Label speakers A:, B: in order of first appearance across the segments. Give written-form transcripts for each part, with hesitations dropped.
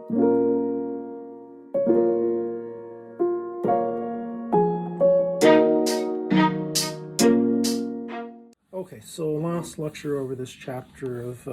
A: Okay, so last lecture over this chapter of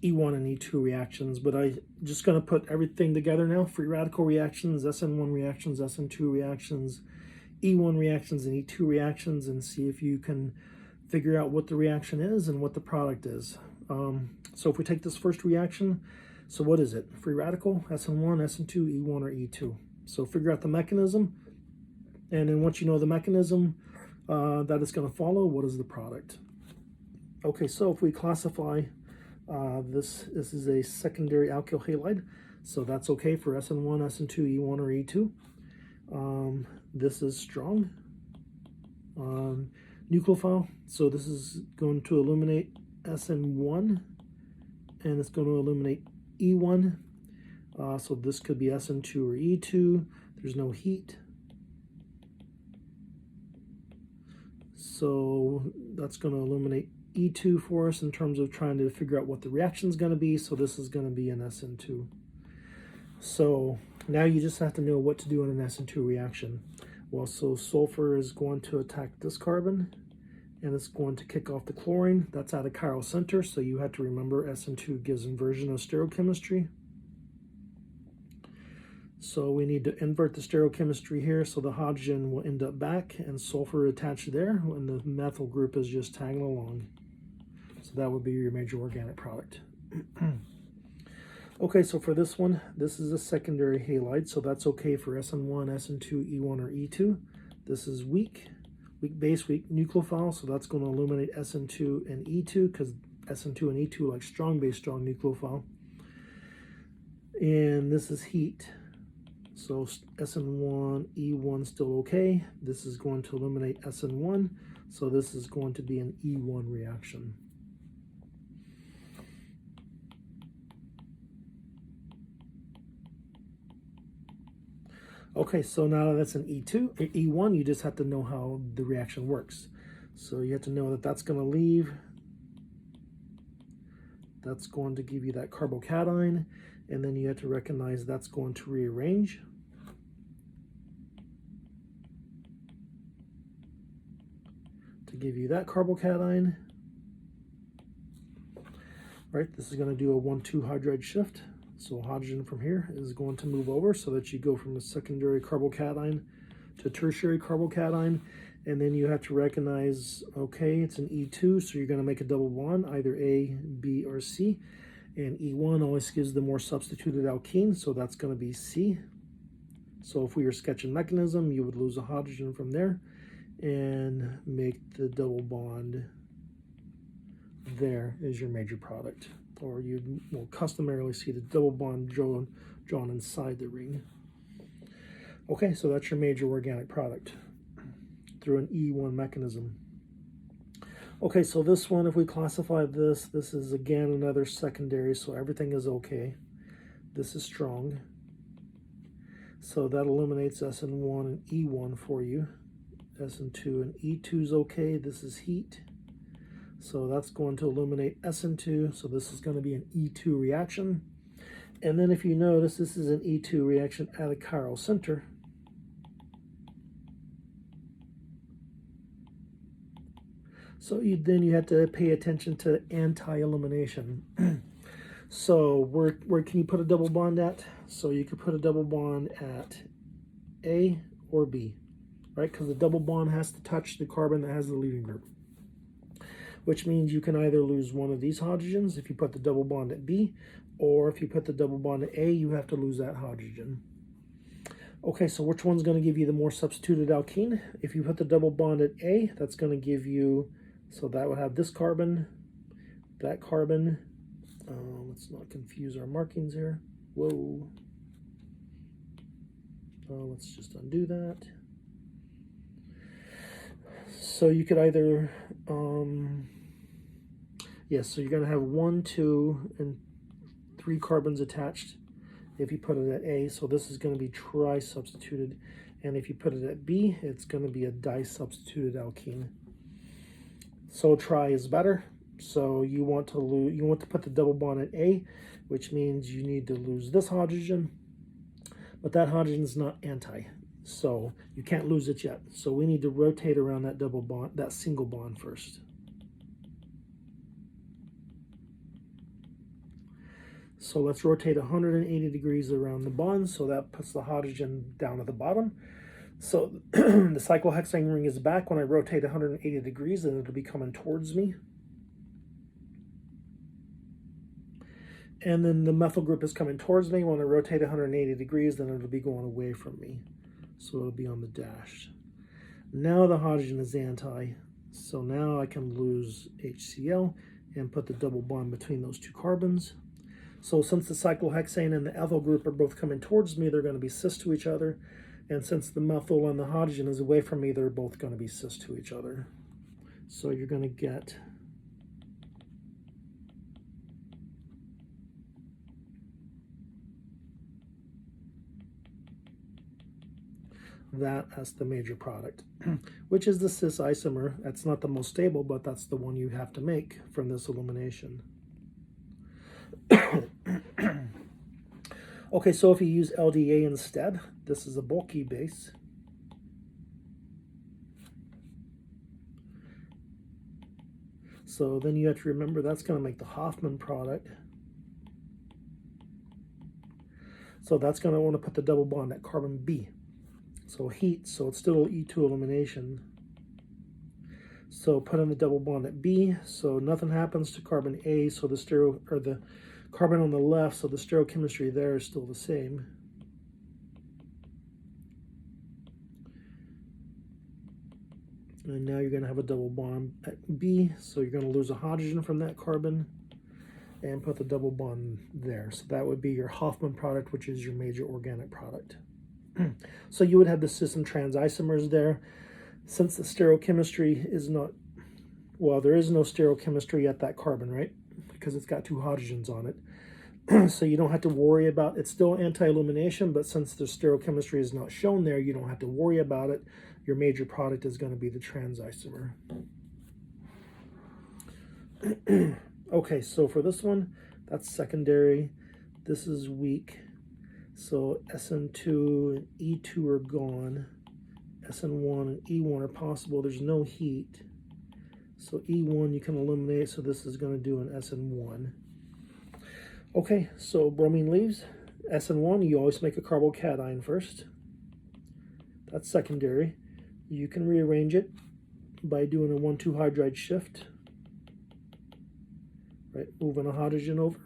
A: E1 and E2 reactions, but I'm just going to put everything together now. Free radical reactions, SN1 reactions, SN2 reactions, E1 reactions, and E2 reactions, and see if you can figure out what the reaction is and what the product is. So if we take this first reaction, so what is it? Free radical, SN1, SN2, E1, or E2. So figure out the mechanism, and then once you know the mechanism that it's going to follow, what is the product? Okay, so if we classify this is a secondary alkyl halide, so that's okay for SN1, SN2, E1, or E2. This is strong nucleophile, so this is going to illuminate SN1, and it's going to illuminate E1. So this could be SN2 or E2. There's no heat, so that's going to illuminate E2 for us in terms of trying to figure out what the reaction is going to be. So this is going to be an SN2. So now you just have to know what to do in an SN2 reaction. Well, so sulfur is going to attack this carbon, and it's going to kick off the chlorine. That's at a chiral center, so you have to remember SN2 gives inversion of stereochemistry. So we need to invert the stereochemistry here, so the hydrogen will end up back and sulfur attached there, and the methyl group is just tagging along. So that would be your major organic product. Okay, so for this one, this is a secondary halide, so that's okay for SN1, SN2, E1, or E2. This is weak base, weak nucleophile, so that's going to illuminate SN2 and E2 because SN2 and E2 like strong base, strong nucleophile. And this is heat. So SN1, E1 still okay. This is going to eliminate SN1, so this is going to be an E1 reaction. Okay, so now that's an E1, you just have to know how the reaction works. So you have to know that that's going to leave. That's going to give you that carbocation, and then you have to recognize that's going to rearrange. To give you that carbocation. Right, this is going to do a 1,2 hydride shift. So hydrogen from here is going to move over so that you go from a secondary carbocation to tertiary carbocation. And then you have to recognize, okay, it's an E2, so you're going to make a double bond, either A, B, or C. And E1 always gives the more substituted alkene, so that's going to be C. So if we were sketching mechanism, you would lose a hydrogen from there and make the double bond. There is your major product. Or you will customarily see the double bond drawn inside the ring. Okay, so that's your major organic product through an E1 mechanism. Okay, so this one, if we classify this is again another secondary, so everything is okay. This is strong. So that eliminates SN1 and E1 for you. SN2 and E2 is okay. This is heat. So that's going to illuminate SN2, so this is going to be an E2 reaction. And then if you notice, this is an E2 reaction at a chiral center. So then you have to pay attention to anti-elimination. So where can you put a double bond at? So you could put a double bond at A or B, right? Because the double bond has to touch the carbon that has the leaving group, which means you can either lose one of these hydrogens if you put the double bond at B, or if you put the double bond at A, you have to lose that hydrogen. Okay, so which one's going to give you the more substituted alkene? If you put the double bond at A, that's going to give you, so that would have this carbon, that carbon. Let's not confuse our markings here. Whoa. Let's just undo that. So you could either, yes, so you're going to have 1, 2, and 3 carbons attached if you put it at A. So this is going to be tri-substituted. And if you put it at B, it's going to be a di-substituted alkene. So tri is better. So you want to put the double bond at A, which means you need to lose this hydrogen, but that hydrogen is not anti, so you can't lose it yet. So we need to rotate around that double bond, that single bond first. So let's rotate 180 degrees around the bond, so that puts the hydrogen down at the bottom. So the cyclohexane ring is back when I rotate 180 degrees, and it'll be coming towards me. And then the methyl group is coming towards me. When I rotate 180 degrees, then it'll be going away from me. So it'll be on the dash. Now the hydrogen is anti, so now I can lose HCl and put the double bond between those two carbons. So since the cyclohexane and the ethyl group are both coming towards me, they're going to be cis to each other. And since the methyl and the hydrogen is away from me, they're both going to be cis to each other. So you're going to get that as the major product, which is the cis isomer. That's not the most stable, but that's the one you have to make from this elimination. Okay, so if you use LDA instead, this is a bulky base. So then you have to remember that's going to make the Hoffman product. So that's going to want to put the double bond at carbon B. So heat, so it's still E2 elimination. So put in the double bond at B, so nothing happens to carbon A, so the carbon on the left, so the stereochemistry there is still the same. And now you're going to have a double bond at B, so you're going to lose a hydrogen from that carbon and put the double bond there. So that would be your Hoffman product, which is your major organic product. So you would have the cis and trans isomers there. Since the stereochemistry is not, well, there is no stereochemistry at that carbon, right? Because it's got two hydrogens on it. So you don't have to worry about, it's still anti-elimination, but since the stereochemistry is not shown there, you don't have to worry about it. Your major product is going to be the trans isomer. Okay, so for this one, that's secondary. This is weak. So SN2 and E2 are gone. SN1 and E1 are possible. There's no heat. So E1 you can eliminate, so this is going to do an SN1. Okay, so bromine leaves. SN1, you always make a carbocation first. That's secondary. You can rearrange it by doing a 1,2 hydride shift. Right, moving a hydrogen over.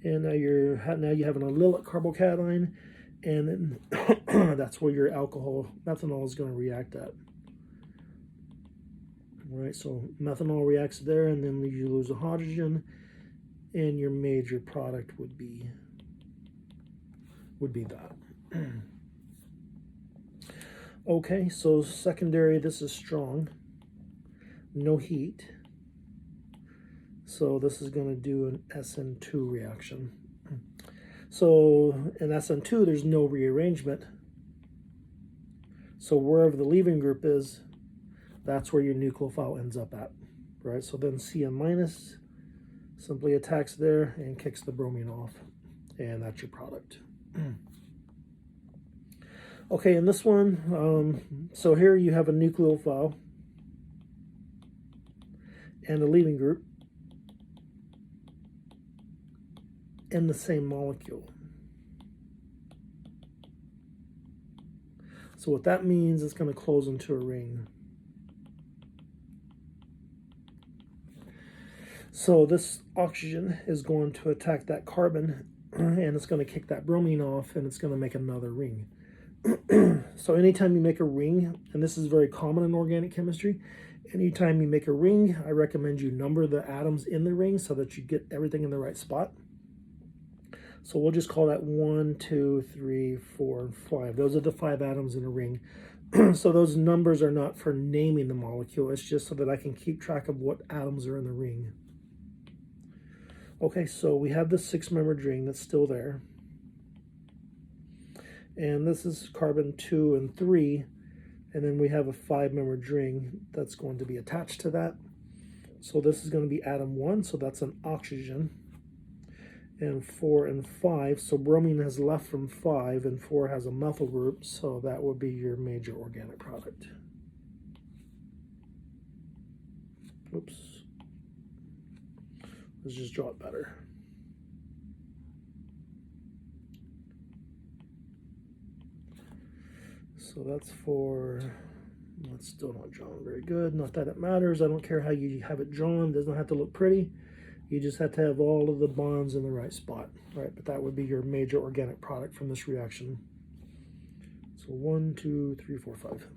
A: And now you have an allylic carbocation, and then that's where your methanol is going to react at. All right, so methanol reacts there, and then you lose a hydrogen, and your major product would be that. Okay, so secondary, this is strong, no heat. So this is going to do an SN2 reaction. So in SN2, there's no rearrangement. So wherever the leaving group is, that's where your nucleophile ends up at, right? So then Cn minus simply attacks there and kicks the bromine off, and that's your product. Okay, in this one, so here you have a nucleophile and a leaving group in the same molecule. So what that means is going to close into a ring. So this oxygen is going to attack that carbon, and it's going to kick that bromine off, and it's going to make another ring. So anytime you make a ring, and this is very common in organic chemistry, anytime you make a ring, I recommend you number the atoms in the ring so that you get everything in the right spot. So we'll just call that 1, 2, 3, 4, and 5. Those are the 5 atoms in a ring. So those numbers are not for naming the molecule. It's just so that I can keep track of what atoms are in the ring. Okay, so we have the 6-membered ring that's still there. And this is carbon 2 and 3. And then we have a 5-membered ring that's going to be attached to that. So this is going to be atom 1, so that's an oxygen. And 4 and 5, so bromine has left from 5, and 4 has a methyl group, so that would be your major organic product. Oops. Let's just draw it better. So that's for, that's still not drawn very good. Not that it matters. I don't care how you have it drawn. It doesn't have to look pretty. You just have to have all of the bonds in the right spot, right? But that would be your major organic product from this reaction. So 1, 2, 3, 4, 5.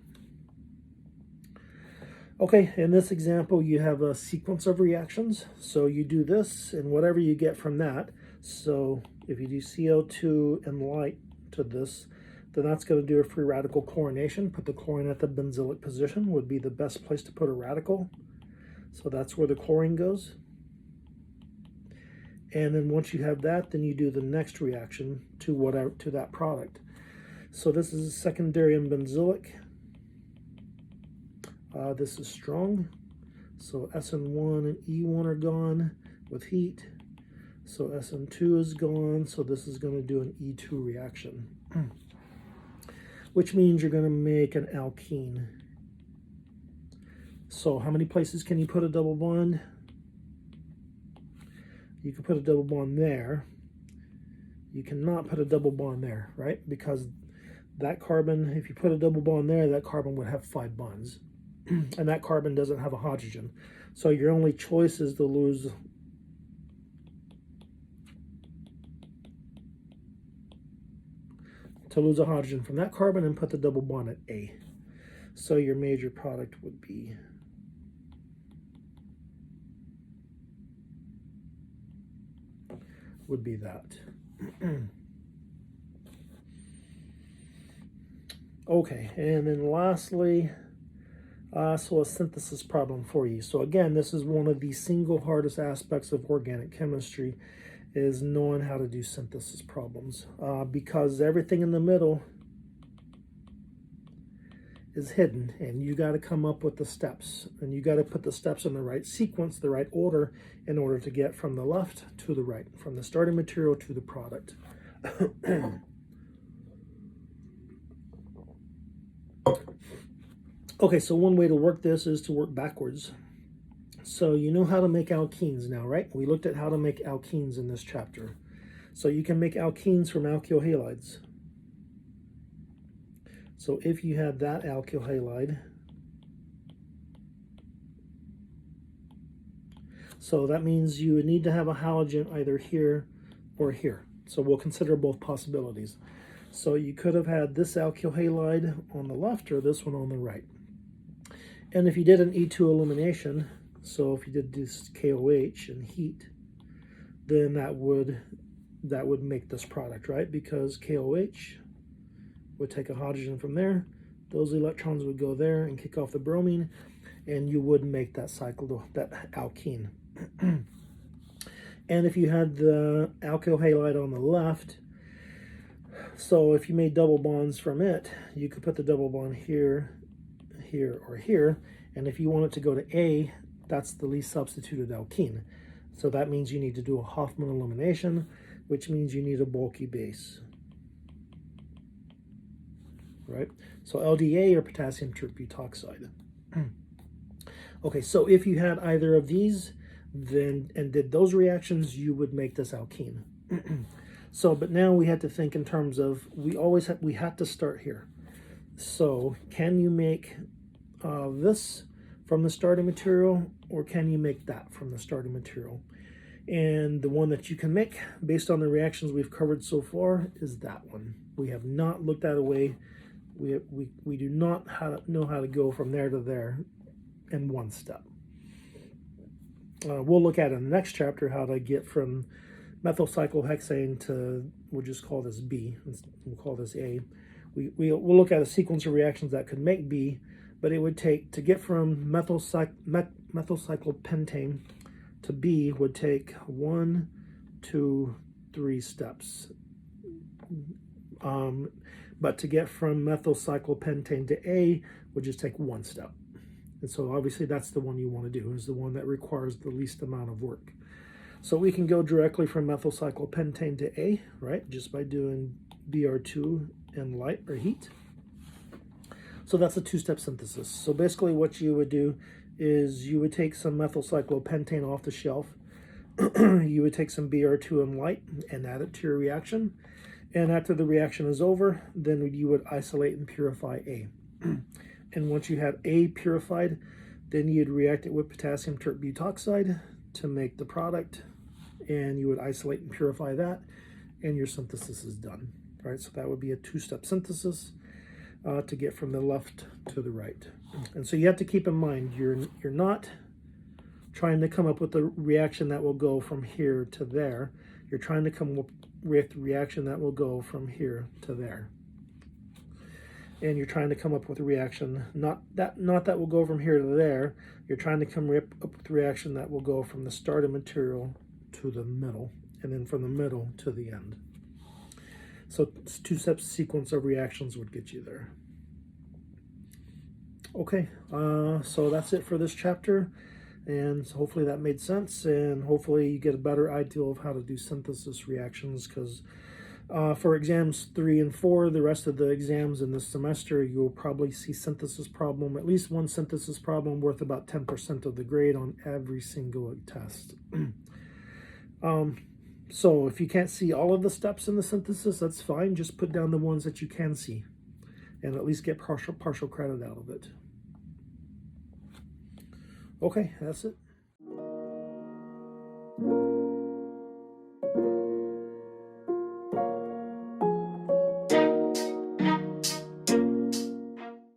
A: Okay, in this example, you have a sequence of reactions. So you do this, and whatever you get from that. So if you do CO2 and light to this, then that's going to do a free radical chlorination. Put the chlorine at the benzylic position would be the best place to put a radical. So that's where the chlorine goes. And then once you have that, then you do the next reaction to that product. So this is secondary and benzylic. This is strong. So SN1 and E1 are gone with heat. So SN2 is gone. So this is going to do an E2 reaction, which means you're going to make an alkene. So how many places can you put a double bond? You can put a double bond there. You cannot put a double bond there, right? Because that carbon, if you put a double bond there, that carbon would have 5 bonds. And that carbon doesn't have a hydrogen. So your only choice is to lose a hydrogen from that carbon and put the double bond at A. So your major product would be that. Okay, and then lastly, so a synthesis problem for you. So again, this is one of the single hardest aspects of organic chemistry, is knowing how to do synthesis problems, because everything in the middle is hidden, and you got to come up with the steps, and you got to put the steps in the right sequence, the right order, in order to get from the left to the right, from the starting material to the product. Okay, so one way to work this is to work backwards. So you know how to make alkenes now, right? We looked at how to make alkenes in this chapter. So you can make alkenes from alkyl halides. So if you had that alkyl halide, so that means you would need to have a halogen either here or here. So we'll consider both possibilities. So you could have had this alkyl halide on the left or this one on the right. And if you did an E2 elimination, so if you did this KOH and heat, then that would make this product, right? Because KOH would take a hydrogen from there, those electrons would go there and kick off the bromine, and you would make that cycle, that alkene. And if you had the alkyl halide on the left, so if you made double bonds from it, you could put the double bond here, here, or here, and if you want it to go to A, that's the least substituted alkene. So that means you need to do a Hofmann elimination, which means you need a bulky base. Right? So LDA or potassium terbutoxide. Okay, so if you had either of these then and did those reactions, you would make this alkene. So, but now we had to think in terms of, we had to start here. So can you make this from the starting material, or can you make that from the starting material? And the one that you can make based on the reactions we've covered so far is that one. We have not looked at a way. We do not know how to go from there to there in one step. We'll look at in the next chapter how to get from methyl cyclohexane to, we'll just call this B, we'll call this A. We'll look at a sequence of reactions that could make B, but it would take, to get from methyl cyclopentane to B would take 1, 2, 3 steps. But to get from methyl cyclopentane to A would just take 1 step. And so obviously that's the one you want to do, is the one that requires the least amount of work. So we can go directly from methyl cyclopentane to A, right, just by doing Br2 and light or heat. So that's a two-step synthesis. So basically what you would do is you would take some methyl cyclopentane off the shelf, you would take some Br2 and light and add it to your reaction. And after the reaction is over, then you would isolate and purify A. And once you have A purified, then you'd react it with potassium tert-butoxide to make the product, and you would isolate and purify that, and your synthesis is done. All right, so that would be a two-step synthesis to get from the left to the right. And so you have to keep in mind, you're not trying to come up with a reaction that will go from here to there. You're trying to come up with a reaction that will go from here to there. And you're trying to come up with a reaction, not that will go from here to there. You're trying to come up with a reaction that will go from the starting material to the middle, and then from the middle to the end. So two-step sequence of reactions would get you there. Okay, so that's it for this chapter, and hopefully that made sense, and hopefully you get a better idea of how to do synthesis reactions, because for exams 3 and 4, the rest of the exams in this semester, you'll probably see synthesis problem, at least one synthesis problem worth about 10% of the grade on every single test. So if you can't see all of the steps in the synthesis, that's fine. Just put down the ones that you can see and at least get partial credit out of it. Okay, that's it.